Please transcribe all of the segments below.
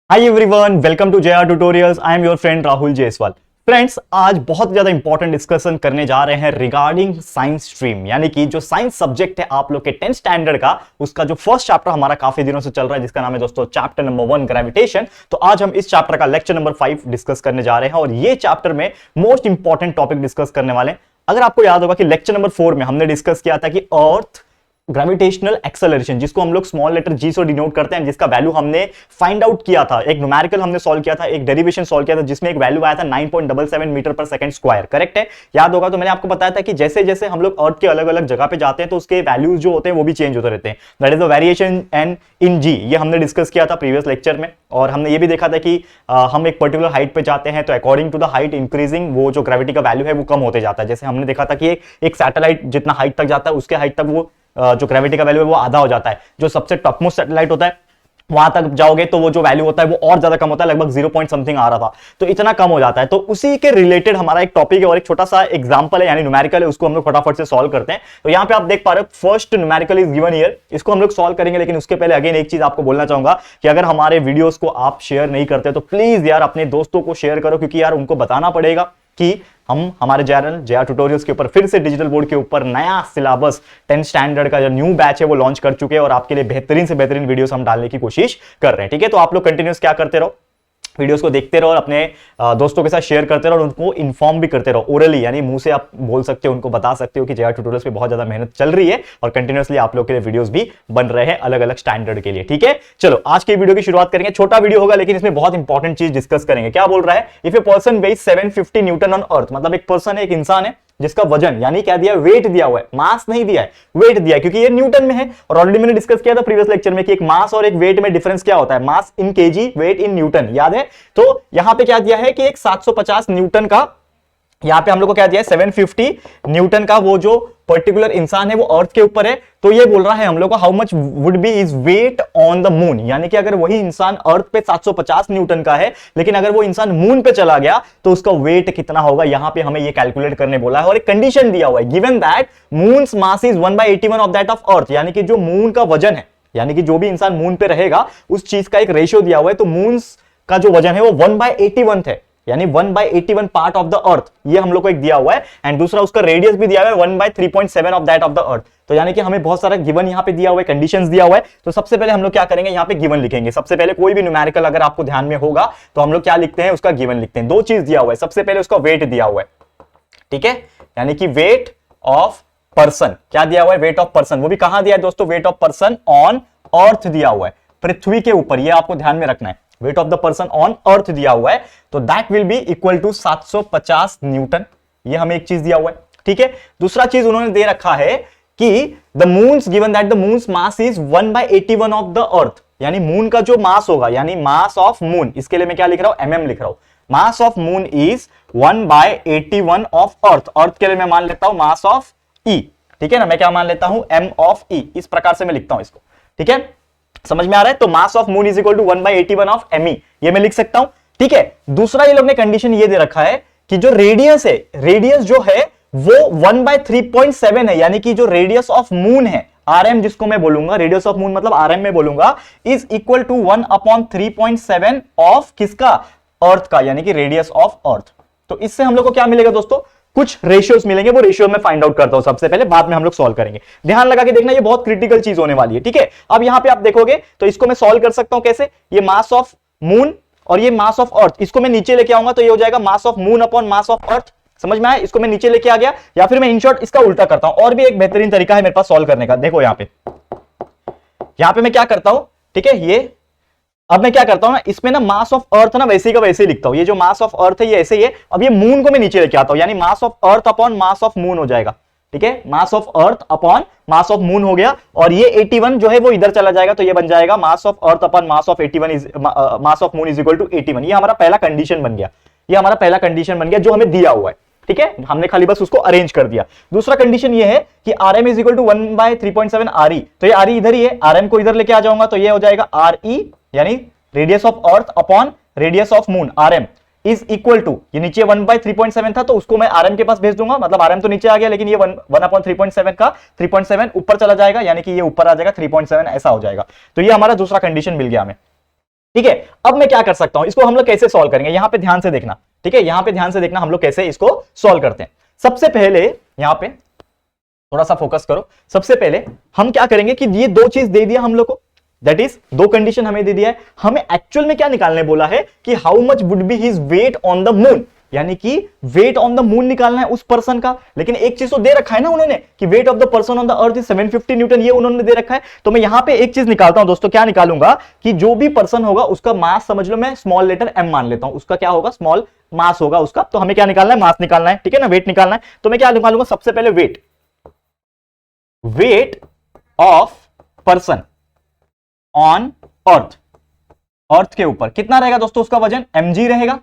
Hi everyone, welcome to JR tutorials. I am your friend Rahul Jaiswal. Friends, आज बहुत ज्यादा important discussion करने जा रहे हैं रिगार्डिंग साइंस स्ट्रीम, यानी कि जो साइंस सब्जेक्ट है आप लोग के 10th स्टैंडर्ड का, उसका जो फर्स्ट चैप्टर हमारा काफी दिनों से चल रहा है, जिसका नाम है दोस्तों चैप्टर नंबर 1 ग्रेविटेशन। तो आज हम इस चैप्टर का लेक्चर नंबर 5 डिस्कस करने जा रहे हैं और ये चैप्टर में मोस्ट इंपॉर्टेंट टॉपिक डिस्कस करने वाले हैं। अगर आपको याद होगा कि लेक्चर नंबर 4 में हमने डिस्कस किया था कि अर्थ ग्रेविटेशनल एक्सेलरेशन, जिसको हम लोग स्मॉल लेटर जी से डिनोट करते हैं, जिसका वैल्यू हमने फाइंड आउट किया था, एक न्यूमेरिकल हमने सॉल्व किया था, एक डेरिवेशन सॉल्व किया था, जिसमें एक वैल्यू आया था 9.77 metre per second square. Correct है, याद होगा। तो मैंने आपको बताया था कि जैसे जैसे हम लोग अर्थ के अलग अलग जगह पे जाते हैं तो उसके वैल्यूज जो होते हैं वो भी चेंज होते रहते हैं। That is the variation and in g, ये हमने डिस्कस किया था प्रीवियस लेक्चर में। और हमने ये भी देखा था कि हम एक पर्टिकुलर हाइट पे जाते हैं तो according to the height increasing वो जो ग्रेविटी का वैल्यू है वो कम होते जाता है। जैसे हमने देखा था कि एक सैटेलाइट जितना हाइट तक जाता है उसके हाइट तक वो जो ग्रेविटी का वैल्यू है वो आधा हो जाता है। जो सबसे टॉपमोस्ट सैटेलाइट होता है वहां तक जाओगे तो वो जो वैल्यू होता है वो और ज्यादा कम होता है, लगभग 0 पॉइंट समथिंग आ रहा था, तो इतना कम हो जाता है। तो उसी के रिलेटेड हमारा एक टॉपिक है और एक छोटा सा एग्जांपल है, यानी न्यूमेरिकल है, उसको हम लोग फटाफट से सॉल्व करते हैं। तो यहाँ पे आप देख पा रहे हो first numerical is given here, इसको हम लोग सॉल्व करेंगे। लेकिन उसके पहले अगेन एक चीज आपको बोलना चाहूंगा कि अगर हमारे वीडियोस को आप शेयर नहीं करते तो प्लीज यार अपने दोस्तों को शेयर करो, क्योंकि यार उनको बताना पड़ेगा कि हम हमारे चैनल जेआर ट्यूटोरियल्स के ऊपर फिर से डिजिटल बोर्ड के ऊपर नया सिलेबस 10th स्टैंडर्ड का जो न्यू बैच है वो लॉन्च कर चुके हैं और आपके लिए बेहतरीन से बेहतरीन वीडियोस हम डालने की कोशिश कर रहे हैं। ठीक है, तो आप लोग कंटिन्यूस क्या करते रहो, वीडियोस को देखते रहो और अपने दोस्तों के साथ शेयर करते रहो और उनको इन्फॉर्म भी करते रहो ओरली, यानी मुंह से आप बोल सकते हो, उनको बता सकते हो कि जेआर ट्यूटोरियल्स पे बहुत ज्यादा मेहनत चल रही है और कंटिन्यूअसली आप लोग के लिए वीडियोस भी बन रहे हैं अलग अलग स्टैंडर्ड के लिए। ठीक है, चलो आज के वीडियो की शुरुआत करेंगे। छोटा वीडियो होगा लेकिन इसमें बहुत इंपॉर्टेंट चीज डिस्कस करेंगे। क्या बोल रहा है, if a person weighs 750 newton on earth, मतलब एक पर्सन है, एक इंसान है जिसका वजन, यानी क्या दिया, वेट दिया हुआ है, मास नहीं दिया है, वेट दिया है, क्योंकि ये न्यूटन में है। और ऑलरेडी मैंने डिस्कस किया था प्रीवियस लेक्चर में कि एक मास और एक वेट में डिफरेंस क्या होता है, मास इन केजी, वेट इन न्यूटन, याद है। तो यहां पे क्या दिया है कि एक 750 न्यूटन का, यहां पे हम लोग को क्या दिया है 750 न्यूटन का वो जो पर्टिकुलर इंसान है वो अर्थ के ऊपर है। तो ये बोल रहा है हम लोग को how much would be is weight on the moon, यानी कि अगर वही इंसान अर्थ पे 750 न्यूटन का है लेकिन अगर वो इंसान मून पे चला गया तो उसका वेट कितना होगा, यहां पे हमें ये कैलकुलेट करने बोला है। और एक कंडीशन दिया हुआ है, given that moons mass is 1/81 of that of earth, यानी कि जो मून का वजन है, यानी कि जो भी इंसान मून पे रहेगा उस चीज का एक रेशियो दिया हुआ है। तो मून्स का जो वजन है वो 1/81 है, यानी 1/81 पार्ट ऑफ द अर्थ, ये हम लोग को एक दिया हुआ है। एंड दूसरा उसका रेडियस भी दिया हुआ है 1/3.7 of that of the earth. तो यानी कि हमें बहुत सारा गिवन यहां पे दिया हुआ है, कंडीशंस दिया हुआ है। तो सबसे पहले हम लोग क्या करेंगे, यहां पे गिवन लिखेंगे। सबसे पहले कोई भी न्यूमेरिकल अगर आपको ध्यान में होगा तो हम लोग क्या लिखते हैं, उसका गिवन लिखते हैं। दो चीज दिया हुआ है, सबसे पहले उसका वेट दिया हुआ है, ठीक है, यानी कि वेट ऑफ पर्सन, क्या दिया हुआ है, वेट ऑफ पर्सन। वो भी कहां दिया है दोस्तों, weight of person on earth दिया हुआ है, पृथ्वी के ऊपर, ये आपको ध्यान में रखना है। Weight of the person on earth दिया हुआ है, तो that will be equal to 750 newton, ये हमें एक चीज दिया हुआ है। ठीक है, दूसरा चीज उन्होंने दे रखा है कि the moons, given that the moons mass is 1/81 of the earth, यानी मून का जो मास होगा, यानी मास ऑफ मून, इसके लिए मैं क्या लिख रहा हूं, mm लिख रहा हूं। Mass of moon is 1/81 of earth, earth के लिए मैं मान लेता हूं मास ऑफ ई, ठीक है ना, मैं क्या मान लेता हूं, m ऑफ ई, इस प्रकार से मैं लिखता हूं इसको। ठीक है, समझ में आ रहा है। तो mass of moon is equal to 1/81 of me, ये मैं लिख सकता हूं। ठीक है, दूसरा ये लोग ने कंडीशन ये दे रखा है कि जो रेडियस है, रेडियस जो है वो 1/3.7 है, यानी कि जो रेडियस ऑफ मून है, rm जिसको मैं बोलूंगा, रेडियस ऑफ मून मतलब rm में बोलूंगा, इज इक्वल टू 1/3.7 ऑफ किसका, अर्थ का, यानी कि रेडियस ऑफ अर्थ। तो इससे हम लोग को क्या मिलेगा दोस्तों, कुछ रेशियोज मिलेंगे, वो रेशियो में फाइंड आउट करता हूं सबसे पहले, बाद में हम लोग सॉल्व करेंगे। ध्यान लगा के देखना, ये बहुत क्रिटिकल चीज होने वाली है। ठीक है, अब यहां पे आप देखोगे तो इसको मैं सॉल्व कर सकता हूं कैसे, ये मास ऑफ मून और ये मास ऑफ अर्थ, इसको मैं नीचे लेके आऊंगा तो ये हो जाएगा mass of moon upon mass of अर्थ। समझ में आया, इसको मैं नीचे लेके आ गया, या फिर मैं इन शॉर्ट इसका उल्टा करता हूं, और भी एक बेहतरीन तरीका है मेरे पास सॉल्व करने का। देखो यहां पे मैं क्या करता हूं, ठीक है, ये अब मैं क्या करता हूं ना, इसमें ना मास ऑफ अर्थ ना वैसे का वैसे ही लिखता हूं, ये जो मास ऑफ अर्थ है ये ऐसे ही है। अब ये मून को मैं नीचे लेके आता हूं, यानी मास of earth upon mass of moon हो जाएगा। ठीक है, मास of earth upon mass of moon हो गया, और ये 81 जो है वो इधर चला जाएगा, तो ये बन जाएगा mass of earth upon mass of 81 is mass of moon is equal to 81। ये हमारा पहला कंडीशन बन गया, ये हमारा पहला कंडीशन बन गया जो हमें दिया हुआ है। ठीक है, हमने खाली बस उसको अरेंज कर दिया। दूसरा कंडीशन ये है कि rm is equal to 1/3.7 re, तो ये re इधर ही है, rm को इधर लेके आ जाऊंगा तो ये हो जाएगा re, यानी radius of earth upon radius of moon, rm is equal to, ये नीचे 1/3.7 था तो उसको मैं rm के पास भेज दूंगा, मतलब rm तो नीचे आ गया, लेकिन ये 1/3.7 का 3.7 ऊपर चला जाएगा, यानी कि ये ऊपर आ जाएगा 3.7, ऐसा हो जाएगा। तो ये हमारा दूसरा कंडीशन मिल गया हमें। ठीक है, अब मैं क्या कर सकता हूं, इसको हम लोग कैसे सॉल्व करेंगे, यहां पे ध्यान से देखना। ठीक है, यहां पे ध्यान से देखना हम लोग कैसे इसको सॉल्व करते हैं। सबसे पहले यहां पे थोड़ा सा फोकस करो। सबसे पहले हम क्या करेंगे कि ये दो चीज दे दिया हम लोग को, दैट इज दो कंडीशन हमें दे दिया है। हमें एक्चुअल में क्या निकालने बोला है कि how much would be his weight on the moon, यानी कि वेट ऑन द मून निकालना है उस पर्सन का। लेकिन एक चीज तो दे रखा है ना उन्होंने कि wait of the person on the earth is 750 newton, ये उन्होंने दे रखा है। तो मैं यहां पे एक चीज निकालता हूं दोस्तों, क्या निकालूंगा कि जो भी पर्सन होगा उसका मास समझ लो मैं स्मॉल लेटर m मान लेता हूं, उसका क्या होगा, स्मॉल मास होगा उसका। तो हमें क्या निकालना है, मास निकालना है, ठीक है ना, वेट निकालना है। तो मैं क्या निकालूंगा, सबसे पहले वेट ऑफ पर्सन ऑन अर्थ के ऊपर कितना रहेगा दोस्तों, उसका वजन mg रहेगा।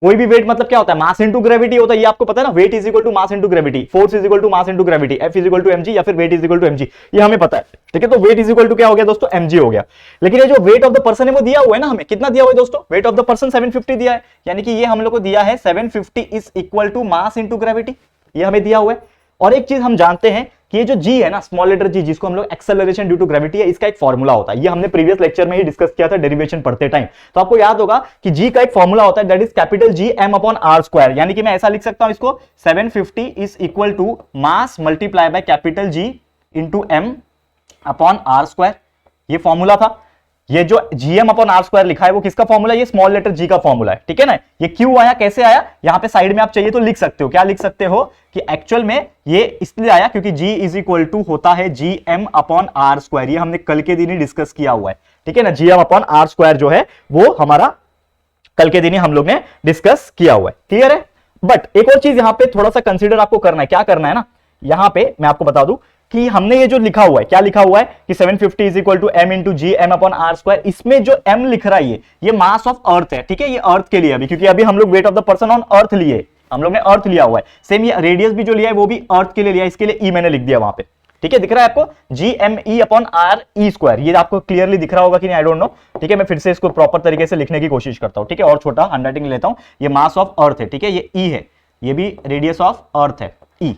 कोई भी वेट मतलब क्या होता है, मास इंटू ग्रेविटी होता है, ये आपको पता है ना, weight is equal to mass into gravity, force is equal to mass into gravity, F is equal to mg या फिर weight is equal to mg, ये हमें पता है। ठीक है, तो वेट इज इक्वल टू क्या हो गया दोस्तों, mg हो गया। लेकिन ये जो वेट ऑफ द पर्सन है वो दिया हुआ है ना हमें, कितना दिया हुआ है दोस्तों, वेट ऑफ द पर्सन 750 दिया है, यानी कि ये हम लोग को दिया है 750 is equal to mass into gravity, ये हमें दिया हुआ है। और एक चीज हम जानते हैं कि ये जो g है ना, स्मॉल लेटर g, जिसको हम लोग एक्सेलरेशन ड्यू टू ग्रेविटी है, इसका एक फॉर्मूला होता है। ये हमने प्रीवियस लेक्चर में ही डिस्कस किया था डेरिवेशन पढ़ते टाइम। तो आपको याद होगा कि g का एक फॉर्मूला होता है, that is capital G m upon r square, यानी कि मैं ऐसा लिख सकता हूं इसको, 750 is equal to mass multiply by capital G into m upon r square, ये फॉर्मूला था। ये जो gm अपॉन r स्क्वायर लिखा है वो किसका फॉर्मूला है, ये स्मॉल लेटर g का फॉर्मूला है। ठीक है ना, ये क्यों आया, कैसे आया, यहां पे साइड में आप चाहिए तो लिख सकते हो, क्या लिख सकते हो कि एक्चुअल में ये इसलिए आया क्योंकि g इज इक्वल टू होता है gm अपॉन r स्क्वायर, ये हमने कल के दिन ही डिस्कस किया हुआ है। ठीक है ना, gm अपॉन r स्क्वायर जो है वो हमारा कल के दिन ही हम लोग ने डिस्कस किया हुआ है, क्लियर है। बट एक और चीज यहां पे थोड़ा सा कंसीडर आपको करना है, क्या करना है ना, यहां पे मैं आपको बता दूं कि हमने ये जो लिखा हुआ है, क्या लिखा हुआ है कि 750 is equal to m into G M upon R square, इसमें जो m लिख रहा है ये मास ऑफ अर्थ है। ठीक है, ये अर्थ के लिए अभी, क्योंकि अभी हम लोग wait of the person on अर्थ लिए, हम लोग ने अर्थ लिया हुआ है। सेम ये रेडियस भी जो लिया है वो भी अर्थ के लिए लिया है, इसके लिए e मैंने लिख दिया वहां पे। ठीक है, दिख रहा है आपको G M E upon R E square, ये आपको क्लियरली दिख रहा होगा कि नहीं, आई डोंट नो। ठीक है, मैं फिर से इसको प्रॉपर तरीके से लिखने की कोशिश करता हूं। ठीक है, और छोटा हैंडराइटिंग लेता हूं, ये मास ऑफ अर्थ है। ठीक है, ये ई है, ये भी रेडियस ऑफ अर्थ है, ई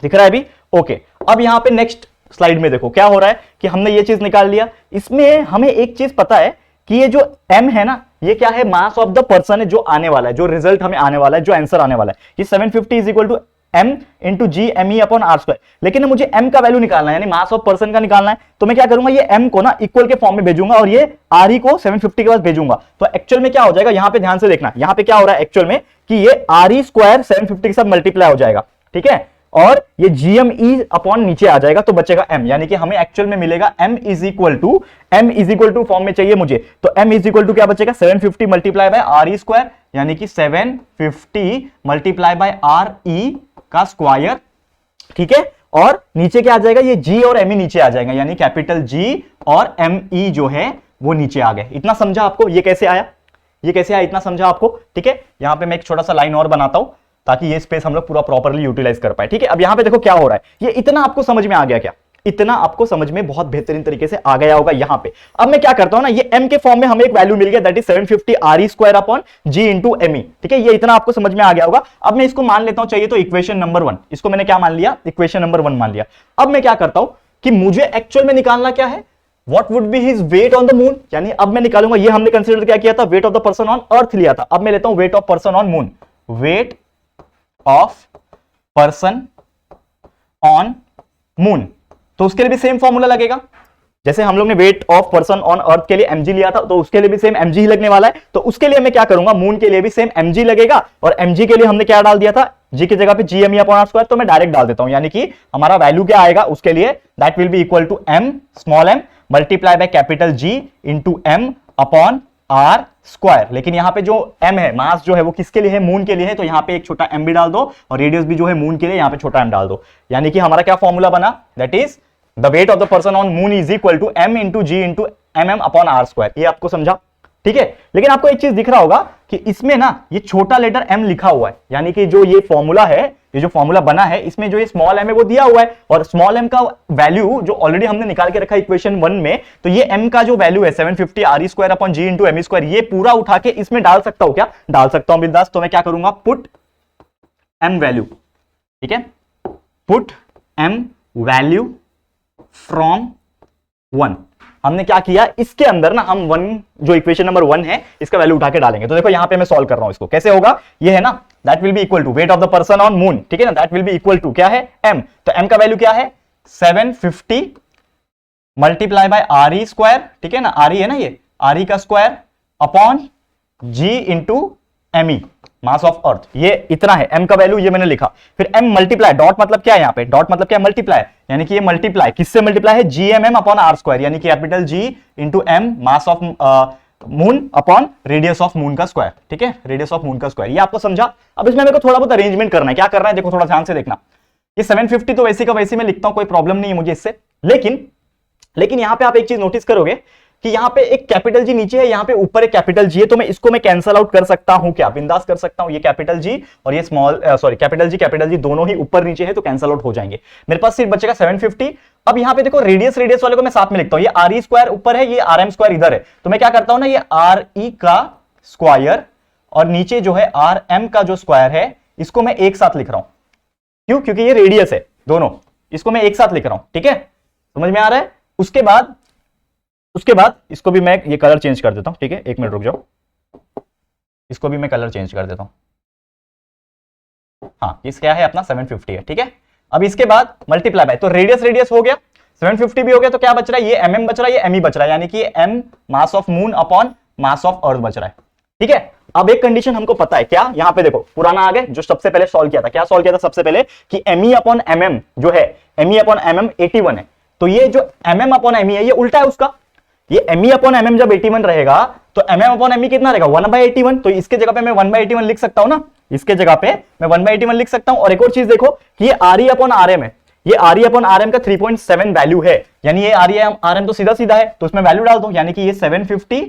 दिख रहा है अभी। ओके, अब यहां पे नेक्स्ट स्लाइड में देखो क्या हो रहा है कि हमने ये चीज निकाल लिया। इसमें हमें एक चीज पता है कि ये जो m है ना, ये क्या है, मास ऑफ द पर्सन है, जो आने वाला है, जो रिजल्ट हमें आने वाला है, जो आंसर आने वाला है, ये 750 is equal to m into G M E upon R square. लेकिन मुझे m का वैल्यू निकालना है, यानी मास ऑफ पर्सन का निकालना है। तो मैं क्या करूंगा, ये m को ना इक्वल के फॉर्म में भेजूंगा और ये r e को 750 के पास भेजूंगा। तो एक्चुअल में क्या हो जाएगा, यहां पे ध्यान से देखना, यहां पे क्या हो रहा है एक्चुअल में कि ये r e स्क्वायर 750 के साथ मल्टीप्लाई हो जाएगा। ठीक है, और ये GME अपॉन नीचे आ जाएगा तो बचेगा m, यानी कि हमें एक्चुअल में मिलेगा m is equal to form में चाहिए मुझे, तो m इज इक्वल टू क्या बचेगा, 750 multiply by are E square, यानी कि 750 मल्टीप्लाई बाय आर ई का स्क्वायर। ठीक है, और नीचे क्या आ जाएगा, ये g और m नीचे आ जाएगा, यानी कैपिटल G और ME जो है वो नीचे आ गए। इतना समझा आपको, ये कैसे आया, ये कैसे आया, इतना समझा आपको। ठीक है, यहां पे मैं एक छोटा सा लाइन और बनाता हूं ताकि ये स्पेस हम लोग पूरा प्रॉपर्ली यूटिलाइज कर पाए। ठीक है, अब यहां पे देखो क्या हो रहा है, ये इतना आपको समझ में आ गया क्या, इतना आपको समझ में बहुत बेहतरीन तरीके से आ गया होगा यहां पे। अब मैं क्या करता हूं ना, ये m के फॉर्म में हमें एक वैल्यू मिल गया, that is 750 R E square upon G into M E. ठीक है, ये इतना आपको समझ में आ गया होगा। अब मैं इसको मान लेता हूं, चाहिए तो इक्वेशन नंबर 1, इसको मैंने क्या मान लिया, इक्वेशन नंबर 1 मान लिया। अब मैं क्या करता हूं कि मुझे एक्चुअल में निकालना क्या है, What would be his weight on the moon, यानी अब मैं निकालूंगा, ये हमने कंसीडर क्या किया था, wait of the person on अर्थ लिया था, अब मैं लेता हूं weight of person on moon, weight of person on moon. तो उसके लिए भी सेम फॉर्मूला लगेगा, जैसे हम लोग ने वेट ऑफ पर्सन ऑन अर्थ के लिए mg लिया था, तो उसके लिए भी सेम mg ही लगने वाला है। तो उसके लिए मैं क्या करूंगा, मून के लिए भी सेम mg लगेगा, और mg के लिए हमने क्या डाल दिया था, g की जगह पे gme अपॉन आर स्क्वायर, तो मैं डायरेक्ट डाल देता हूं, यानी कि हमारा वैल्यू क्या आएगा उसके लिए, that will be equal to m small m multiply by capital G into m upon R square. लेकिन यहां पे जो m है, मास जो है वो किसके लिए है, मून के लिए है, तो यहां पे एक छोटा m भी डाल दो, और रेडियस भी जो है मून के लिए, यहां पे छोटा m डाल दो, यानी कि हमारा क्या फॉर्मूला बना, that is the weight of the person on moon is equal to m into G into mm upon R square. ये आपको समझा, ठीक है। लेकिन आपको एक चीज दिख रहा होगा कि इसमें ना ये छोटा लेटर m लिखा हुआ है, यानी कि जो ये फॉर्मूला है, ये जो फॉर्मूला बना है, इसमें जो ये स्मॉल m है वो दिया हुआ है, और स्मॉल m का वैल्यू जो ऑलरेडी हमने निकाल के रखा है इक्वेशन 1 में, तो ये m का जो वैल्यू है 750 R E square upon G into M square, ये पूरा उठा के इसमें डाल सकता हूं क्या, डाल सकता हूं बिंदास। तो मैं क्या करूंगा, पुट m वैल्यू, ठीक है, पुट m वैल्यू फ्रॉम 1, हमने क्या किया, इसके अंदर ना हम वन, जो इक्वेशन नंबर 1 है, इसका वैल्यू उठा के डालेंगे। तो देखो यहां पे मैं सॉल्व कर रहा हूं इसको, कैसे होगा, ये है ना, that will be equal to weight of the person on moon, ठीक है ना, that will be equal to क्या है, m। तो m का वैल्यू क्या है, 750 multiply by are E square, ठीक है ना, आर ई है ना, ये आर ई का square upon g into M E, mass of earth, ये इतना है। m का वैल्यू ये मैंने लिखा, फिर m मल्टीप्लाई, डॉट मतलब क्या है यहाँ पे, डॉट मतलब क्या है, मल्टीप्लाई, यानी कि ये मल्टीप्लाई किससे मल्टीप्लाई है, GMM अपॉन आर स्क्वायर, यानी कि capital G into m mass of moon upon radius of moon का स्क्वायर, ठीक है, रेडियस ऑफ मून का स्क्वायर। ये आपको समझा। अब इसमें मेरे को थोड़ा बहुत अरेंजमेंट करना है, क्या करना है देखो थोड़ा ध्यान से देखना। ये 750 तो वैसे का वैसे मैं लिखता हूं, कोई प्रॉब्लम नहीं है मुझे इससे, लेकिन यहां पे आप एक चीज नोटिस करोगे कि यहां पे एक कैपिटल जी नीचे है, यहां पे ऊपर एक कैपिटल जी है, तो मैं इसको मैं कैंसल आउट कर सकता हूं क्या, बिंदास कर सकता हूं। ये कैपिटल जी और ये स्मॉल सॉरी कैपिटल जी दोनों ही ऊपर नीचे है, तो कैंसल आउट हो जाएंगे। मेरे पास सिर्फ बचेगा 750। अब यहां पे देखो रेडियस वाले को मैं साथ में लिखता हूं, ये आर ई स्क्वायर ऊपर है, ये आर एम स्क्वायर इधर है, तो मैं क्या करता हूं ना, ये आर ई का स्क्वायर और नीचे जो है आर एम का जो स्क्वायर है, इसको मैं एक साथ लिख रहा हूं। क्यों, क्योंकि ये रेडियस है दोनों, इसको मैं एक साथ लिख रहा हूं, ठीक है, समझ में आ रहा है। उसके बाद इसको भी मैं ये कलर चेंज कर देता हूं, ठीक है, एक मिनट रुक जाओ, इसको भी मैं कलर चेंज कर देता हूं। हाँ, इस क्या है अपना 750 है, ठीक है। अब इसके बाद मल्टीप्लाई बाय, तो रेडियस हो गया, 750 भी हो गया, तो क्या बच रहा है, ये mm बच रहा है, ये me बच रहा है, यानी कि m mass of moon upon mass of अर्थ बच रहा है, ठीक है। अब एक कंडीशन हमको पता है, क्या, यहां पे देखो पुराना आ गए, जो सबसे पहले सॉल्व किया था, क्या सॉल्व किया था सबसे पहले, कि me अपॉन mm जो है, me अपॉन mm 81 है, तो ये जो mm अपॉन me है, ये उल्टा है उसका। ये me अपॉन mm जब 81 रहेगा, तो mm अपॉन me कितना रहेगा, 1/81, तो इसके जगह पे मैं 1/81 लिख सकता हूं ना, इसके जगह पे मैं 1/81 लिख सकता हूं। और एक और चीज देखो कि ये RE अपॉन RM है, ये RE अपॉन RM का 3.7 वैल्यू है, यानी ये RE RM तो सीधा है, तो उसमें वैल्यू डाल दो, यानी कि ये 750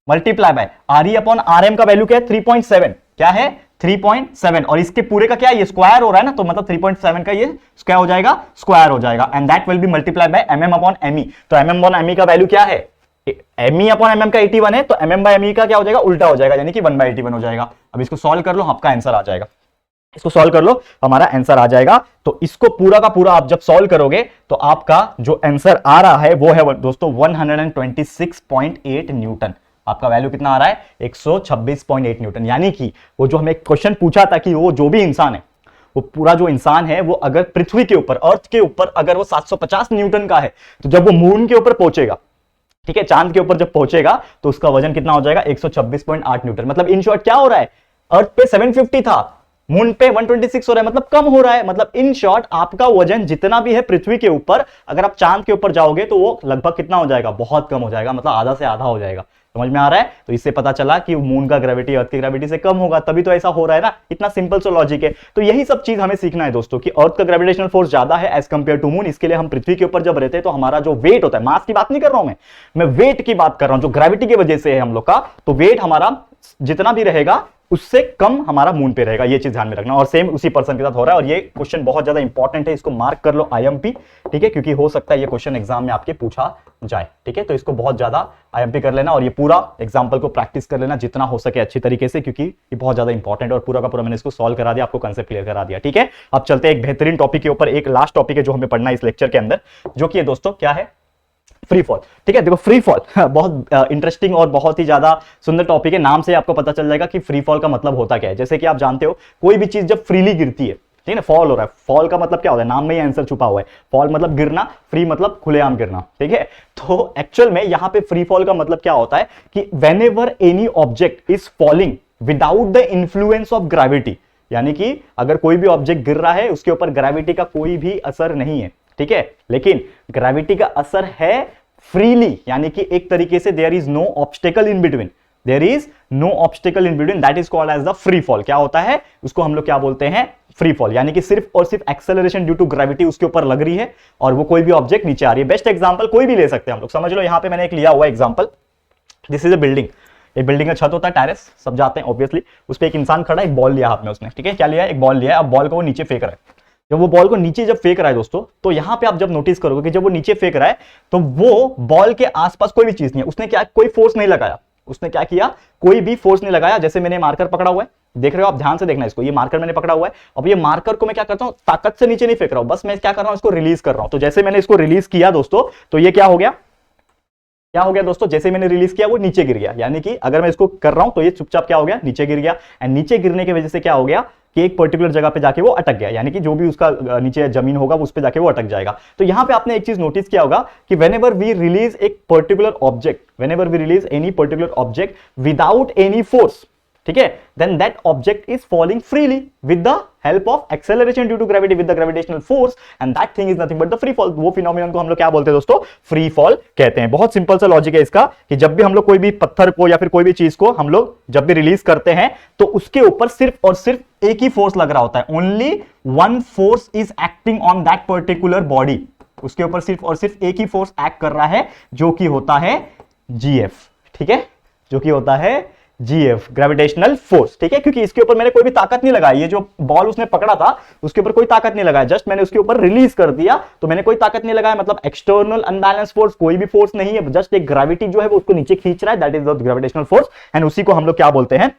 multiply by RE upon RM का वैल्यू क्या है, 3.7, क्या है 3.7, और इसके पूरे का क्या है, ये स्क्वायर हो रहा है ना, तो मतलब 3.7 का ये क्या हो जाएगा, स्क्वायर हो जाएगा, and that will B multiply by mm upon me। तो mm अपॉन me का वैल्यू क्या है, me अपॉन mm का 81 है, तो mm बाय me का क्या हो जाएगा, उल्टा हो जाएगा, यानी कि 1/81 हो जाएगा। अब इसको सॉल्व कर लो, आपका आंसर आ जाएगा, इसको सॉल्व कर लो, हमारा आंसर आ जाएगा। तो इसको पूरा का पूरा आप जब सॉल्व करोगे, तो आपका जो आंसर आ रहा है वो है दोस्तों 126.8 न्यूटन। आपका वैल्यू कितना आ रहा है, 126.8 न्यूटन, यानी कि वो जो हमें क्वेश्चन पूछा था कि वो जो भी इंसान है, वो पूरा जो इंसान है, वो अगर पृथ्वी के ऊपर, अर्थ के ऊपर अगर वो 750 न्यूटन का है, तो जब वो मून के ऊपर पहुंचेगा, ठीक है, चांद के ऊपर जब पहुंचेगा, तो उसका वजन कितना हो जाएगा, 126.8 न्यूटन। मतलब इन शॉर्ट क्या हो रहा है, अर्थ पे 750 था, मून पे 126 हो रहा है, मतलब कम हो रहा है। मतलब इन शॉर्ट आपका वजन जितना भी है पृथ्वी के ऊपर, अगर आप चांद के ऊपर जाओगे तो वो लगभग कितना हो जाएगा, बहुत कम हो जाएगा, मतलब आधा से आधा हो जाएगा। समझ में आ रहा है। तो इससे पता चला कि मून का ग्रेविटी अर्थ की ग्रेविटी से कम होगा, तभी तो ऐसा हो रहा है ना। इतना सिंपल सा लॉजिक है। तो यही सब चीज हमें सीखना है दोस्तों कि अर्थ का ग्रेविटेशनल फोर्स ज्यादा है एज कंपेयर टू मून। इसके लिए हम पृथ्वी के ऊपर जब रहते हैं तो हमारा जो वेट होता है, मास की बात नहीं कर रहा हूं मैं वेट की बात कर रहा हूं, जो ग्रेविटी की वजह से है हम लोग का, तो वेट हमारा जितना भी रहेगा उससे कम हमारा मून पे रहेगा। ये चीज ध्यान में रखना। और सेम उसी पर्सन के साथ हो रहा है। और ये क्वेश्चन बहुत ज्यादा इंपॉर्टेंट है, इसको मार्क कर लो IMP, ठीक है, क्योंकि हो सकता है ये क्वेश्चन एग्जाम में आपके पूछा जाए। ठीक है, तो इसको बहुत ज्यादा IMP कर लेना और ये पूरा एग्जाम्पल को प्रैक्टिस कर लेना जितना हो सके अच्छी तरीके से, क्योंकि ये बहुत ज्यादा इंपॉर्टेंट है। और पूरा का पूरा मैंने इसको सॉल्व करा दिया, आपको कंसेप्ट क्लियर करा दिया। ठीक है, अब चलते हैं एक बेहतरीन टॉपिक के ऊपर। एक लास्ट टॉपिक है जो हमें पढ़ना है इस लेक्चर के अंदर, जो कि दोस्तों क्या है, फ्री फॉल। ठीक है, देखो फ्री फॉल बहुत इंटरेस्टिंग और बहुत ही ज्यादा सुंदर टॉपिक है। नाम से आपको पता चल जाएगा कि फ्री फॉल का मतलब होता क्या है। जैसे कि आप जानते हो कोई भी चीज जब फ्रीली गिरती है, ठीक है ना, फॉल हो रहा है। फॉल का मतलब क्या होता है, नाम में ही आंसर छुपा हुआ है। फॉल मतलब गिरना, फ्री मतलब खुलेआम गिरना। ठीक है, तो एक्चुअल में यहां पे फ्री फॉल का मतलब क्या होता है कि whenever any object is falling without the influence of gravity, यानी कि अगर कोई भी ऑब्जेक्ट गिर रहा है उसके ऊपर ग्रेविटी का कोई भी असर नहीं है। ठीक है, लेकिन ग्रेविटी का असर है फ्रीली, यानी कि एक तरीके से there is no obstacle in between, there is no obstacle in between, that is called as the free fall. क्या होता है उसको हम लोग क्या बोलते हैं, फ्री फॉल। यानी कि सिर्फ और सिर्फ एक्सेलरेशन ड्यू टू ग्रेविटी उसके ऊपर लग रही है और वो कोई भी ऑब्जेक्ट नीचे आ रही है। बेस्ट एग्जांपल कोई भी ले सकते हैं हम लोग, समझ लो। यहां पे मैंने एक लिया हुआ example, this is a building. एक बिल्डिंग का छत होता है, टेरेस, सब जाते हैं ऑब्वियसली। उस पर एक इंसान खड़ा है, एक बॉल लिया हाथ में उसने। ठीक है, क्या लिया, एक बॉल लिया है। अब बॉल को वो नीचे फेंक रहा है। जब वो बॉल को नीचे जब फेंक रहा है दोस्तों, तो यहां पे आप जब नोटिस करोगे कि जब वो नीचे फेंक रहा है तो वो बॉल के आसपास कोई भी चीज नहीं है, उसने क्या, कोई फोर्स नहीं लगाया। उसने क्या किया, कोई भी फोर्स नहीं लगाया। जैसे मैंने मार्कर पकड़ा हुआ है, देख रहे हो आप, ध्यान से देखना इसको। ये मार्कर मैंने पकड़ा हुआ है। अब ये मार्कर को मैं क्या करता हूं, ताकत से नीचे नहीं फेंक रहा हूं, बस मैं क्या कर रहा हूं, इसको रिलीज कर रहा हूं। तो जैसे मैंने इसको रिलीज किया दोस्तों, तो ये क्या हो गया, क्या हो गया दोस्तों, जैसे मैंने रिलीज किया वो नीचे गिर गया, यानी कि अगर मैं इसको कर रहा हूं तो ये चुपचाप क्या हो गया, नीचे गिर गया। एंड नीचे गिरने की वजह से क्या हो गया कि एक पर्टिकुलर जगह पे जाके वो अटक गया, यानी कि जो भी उसका नीचे जमीन होगा उस पे जाके वो अटक जाएगा। तो यहां पे आपने एक चीज नोटिस किया होगा कि व्हेनेवर वी रिलीज एक particular object, whenever we release any particular object without any force, ठीक है, then that object is falling freely with the help of acceleration due to gravity with the gravitational force, and that thing is nothing but the free fall. वो phenomenon को हम लोग क्या बोलते हैं दोस्तों, फ्री फॉल कहते हैं। बहुत सिंपल सा लॉजिक है इसका कि जब भी हम लोग कोई भी पत्थर को या फिर कोई भी चीज को हम लोग जब भी रिलीज करते हैं तो उसके ऊपर सिर्फ और सिर्फ एक ही फोर्स लग रहा होता है, only one force is acting on that particular body. उसके ऊपर सिर्फ और सिर्फ एक ही फोर्स एक्ट कर रहा है जो कि होता है जीएफ, ठीक है, जो कि होता है जीएफ, ग्रेविटेशनल फोर्स, ठीक है, क्योंकि इसके ऊपर मैंने कोई भी ताकत नहीं लगाई, ये जो बॉल उसने पकड़ा था उसके ऊपर कोई ताकत नहीं लगाया, जस्ट मैंने उसके ऊपर रिलीज कर दिया, तो मैंने कोई ताकत नहीं लगाया, मतलब एक्सटर्नल अनबैलेंस फोर्स कोई भी फोर्स नहीं है, जस्ट एक ग्रेविटी जो है वो उसको नीचे खींच रहा है, that is the gravitational force, and उसी को हम लोग क्या बोलते हैं,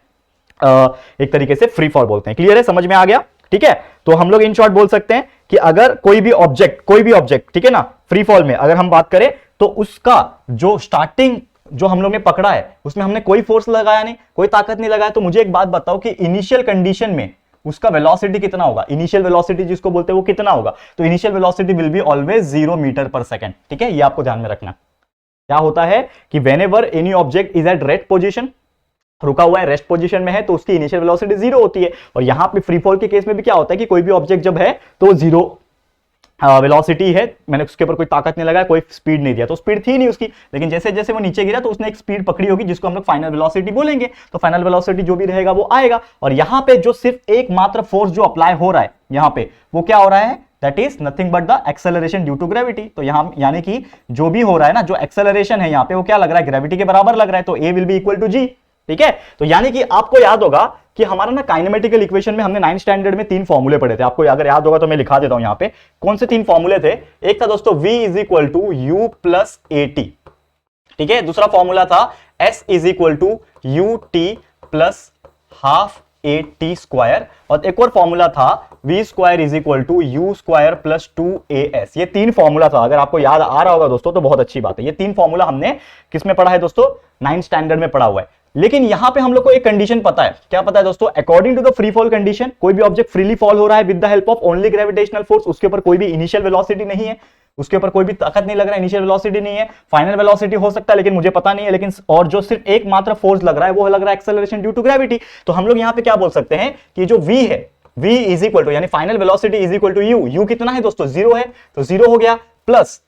एक तरीके से फ्री फॉल बोलते हैं। क्लियर है, समझ में आ गया, ठीक है। तो हम लोग इन शॉर्ट बोल सकते हैं कि अगर कोई भी ऑब्जेक्ट, ठीक है ना, फ्री फॉल में अगर हम बात करें तो उसका जो स्टार्टिंग जो हम लोग ने पकड़ा है उसमें हमने कोई फोर्स लगाया नहीं, कोई ताकत नहीं लगाया, तो मुझे एक बात बताओ कि इनिशियल कंडीशन में उसका वेलोसिटी कितना होगा, इनिशियल वेलोसिटी जिसको बोलते हैं वो कितना होगा, तो initial velocity will be always 0 metre per second, ठीक है, ये आपको ध्यान में रखना। क्या होता है कि whenever any object is at rest position, रुका हुआ है, रेस्ट पोजीशन में है, तो उसकी इनिशियल वेलोसिटी 0 होती है। और यहां पे फ्री फॉल के केस में भी क्या होता है कि कोई भी ऑब्जेक्ट जब है तो 0 वेलोसिटी है, मैंने उसके ऊपर कोई ताकत नहीं लगाया, कोई स्पीड नहीं दिया, तो स्पीड थी नहीं उसकी, लेकिन जैसे जैसे वो नीचे गिरा तो उसने एक स्पीड पकड़ी होगी जिसको हम लोग फाइनल वेलोसिटी बोलेंगे, तो फाइनल वेलोसिटी जो भी रहेगा वो आएगा। और यहां पे जो सिर्फ एकमात्र फोर्स जो अप्लाई हो रहा है यहां पे, वो क्या हो रहा है, that is nothing but the acceleration due to gravity. तो यहां यानी कि जो भी हो रहा है ना, जो एक्सेलरेशन है यहां पे वो क्या लग रहा है, ग्रेविटी के बराबर लग रहा है, तो ए विल बी इक्वल टू जी, ठीक है। तो यानी कि आपको याद होगा कि हमारा ना काइनेमेटिकल इक्वेशन में हमने 9th स्टैंडर्ड में 3 फॉर्मूले पढ़े थे, आपको अगर याद होगा तो मैं लिखा देता हूं यहां पे, कौन से 3 फॉर्मूले थे। एक था दोस्तों v is equal to u plus a t, ठीक है, दूसरा फॉर्मूला था s is equal to u t plus half a t square, और एक और फॉर्मूला था v square is equal to u square plus 2as। ये 3 फॉर्मूला था, अगर आपको याद आ रहा होगा दोस्तों तो बहुत अच्छी बात है। ये 3 फॉर्मूला हमने किस में पढ़ा है दोस्तों, 9th स्टैंडर्ड में पढ़ा हुआ है। लेकिन यहां पे हम लोग को एक कंडीशन पता है, क्या पता है दोस्तों, according to the free fall condition, कोई भी ऑब्जेक्ट फ्रीली फॉल हो रहा है with the help of only gravitational force, उसके ऊपर कोई भी इनिशियल वेलोसिटी नहीं है, उसके ऊपर कोई भी ताकत नहीं लग रहा है, इनिशियल वेलोसिटी नहीं है, फाइनल वेलोसिटी हो सकता है लेकिन मुझे पता नहीं है, लेकिन और जो सिर्फ एकमात्र फोर्स लग रहा है वो लग रहा है एक्सेलरेशन ड्यू टू ग्रेविटी। तो हम लोग यहां पे क्या बोल सकते हैं कि जो v है, v इज इक्वल टू यानी final velocity is equal to u कितना है दोस्तों, 0 है, तो 0 हो गया, प्लस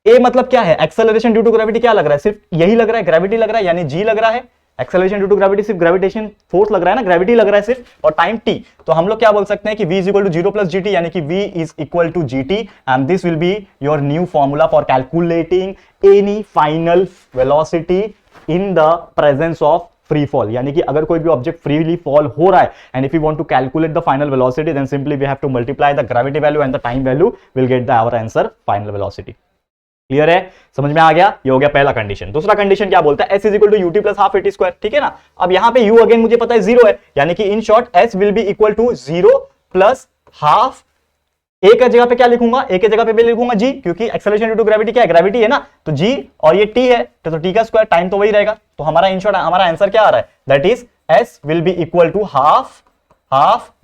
a मतलब क्या है, एक्सेलरेशन ड्यू टू ग्रेविटी क्या लग रहा है, सिर्फ यही लग रहा है, ग्रेविटी लग रहा है, यानी g लग रहा है, एक्सेलरेशन ड्यू टू ग्रेविटी सिर्फ ग्रेविटेशन फोर्स लग रहा है ना, ग्रेविटी लग रहा है सिर्फ, और टाइम t, तो हम लोग क्या बोल सकते हैं कि v is equal to 0 plus gt, यानी कि v is equal to gt, and this will be your new formula for calculating any final velocity in the presence of free fall. यानी कि अगर कोई भी ऑब्जेक्ट फ्रीली फॉल हो रहा है and if you want to calculate the final velocity, then simply we have to multiply the gravity value and the time value, will get the our answer final velocity. Clear है, समझ में आ गया, ये हो गया पहला कंडीशन। दूसरा condition क्या बोलता है, s is equal to u t plus half a t square, ठीक है ना। अब यहां पे u अगेन मुझे पता है 0 है, यानी कि in short s will be equal to 0 plus half, a की जगह पे क्या लिखूंगा, a की जगह पे भी लिखूंगा g, क्योंकि एक्सेलरेशन ड्यू टू ग्रेविटी क्या है, ग्रेविटी है ना, तो g और ये t है, तो t का स्क्वायर, टाइम तो वही रहेगा, तो हमारा इन शॉर्ट हमारा आंसर क्या आ रहा है, that is s will be equal to half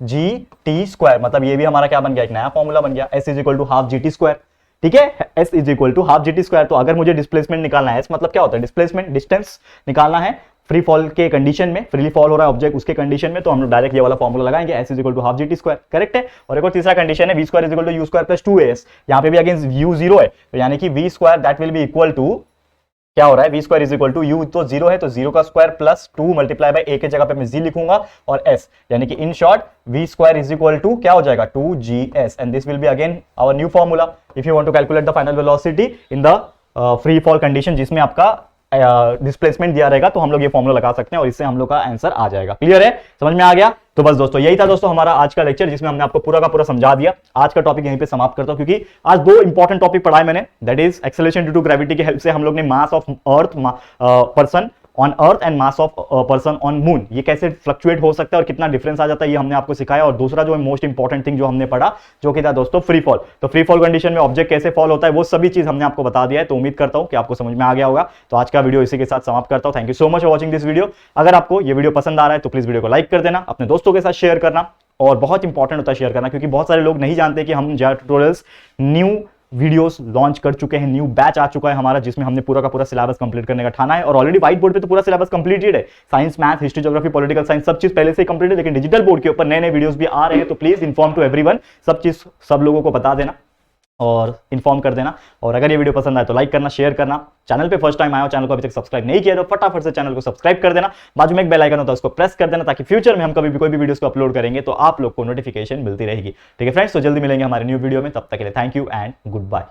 g t square. मतलब ये भी हमारा क्या बन गया, एक नया फॉर्मूला बन गया, s is equal to half g t square, ठीक है, s is equal to half g t square. तो अगर मुझे डिस्प्लेसमेंट निकालना है, s मतलब क्या होता है, डिस्प्लेसमेंट, डिस्टेंस निकालना है फ्री फॉल के कंडीशन में, फ्रीली फॉल हो रहा है ऑब्जेक्ट उसके कंडीशन में, तो हम लोग डायरेक्ट ये वाला फॉर्मूला लगाएंगे, s is equal to half g t square, correct है। और एक और तीसरा कंडीशन है v square is equal to u square plus 2as, यहां पे भी अगेन u 0 है, तो यानी कि v square that will be equal to, क्या हो रहा है, v square is equal to u तो 0 है, तो 0 का square plus 2 multiply by a के जगह पे मैं g लिखूंगा और s, यानी कि in short v square is equal to क्या हो जाएगा, 2gs, and this will be again our new formula if you want to calculate the final velocity in the free fall condition, जिसमें आपका displacement दिया रहेगा, तो हम लोग ये फॉर्मूला लगा सकते हैं और इससे हम लोग का आंसर आ जाएगा। क्लियर है, समझ में आ गया। तो बस दोस्तों यही था दोस्तों हमारा आज का लेक्चर, जिसमें हमने आपको पूरा का पूरा समझा दिया। आज का टॉपिक यहीं पे समाप्त करता हूं, क्योंकि आज 2 इंपॉर्टेंट टॉपिक पढ़ाए मैंने, that is acceleration due to gravity की हेल्प से हम लोग ने mass of earth person on earth and mass of person on moon, ये कैसे फ्लक्चुएट हो सकता है और कितना डिफरेंस आ जाता है, ये हमने आपको सिखाया। और दूसरा जो मोस्ट इंपॉर्टेंट थिंग जो हमने पढ़ा, जो कि था दोस्तों फ्री फॉल। तो फ्री फॉल कंडीशन में ऑब्जेक्ट कैसे फॉल होता है, वो सभी चीज हमने आपको बता दिया है। तो उम्मीद करता हूं कि आपको समझ में आ गया होगा। तो आज का वीडियो इसी के साथ समाप्त करता हूं। Thank you so much for watching this video. अगर आपको ये वीडियो पसंद आ रहा है तो प्लीज वीडियो को लाइक कर देना, अपने दोस्तों के साथ शेयर करना, और बहुत इंपॉर्टेंट होता है शेयर करना, क्योंकि बहुत सारे लोग नहीं जानते कि हम JAWA tutorials new videos launch कर चुके हैं, न्यू बैच आ चुका है हमारा, जिसमें हमने पूरा का पूरा सिलेबस कंप्लीट करने का ठाना है। और ऑलरेडी व्हाइट बोर्ड पे तो पूरा सिलेबस कंप्लीटेड है, science, math, history, geography, political science, सब चीज पहले से ही कंप्लीट है। लेकिन डिजिटल बोर्ड के ऊपर नए नए वीडियोस भी आ रहे हैं, तो प्लीज इन्फॉर्म टू एवरीवन, सब चीज सब लोगों को बता देना और इन्फॉर्म कर देना। और अगर ये वीडियो पसंद आए तो लाइक करना, शेयर करना। चैनल पे फर्स्ट टाइम आया हो, चैनल को अभी तक सब्सक्राइब नहीं किया तो फटाफट से चैनल को सब्सक्राइब कर देना। बाजू में एक बेल आइकन होता है, उसको प्रेस कर देना, ताकि फ्यूचर में हम कभी भी कोई भी वीडियोस को अपलोड करेंगे तो आप लोग को नोटिफिकेशन मिलती रहेगी। ठीक है फ्रेंड्स, तो जल्दी मिलेंगे हमारे न्यू वीडियो में। तब तक के लिए thank you and good bye.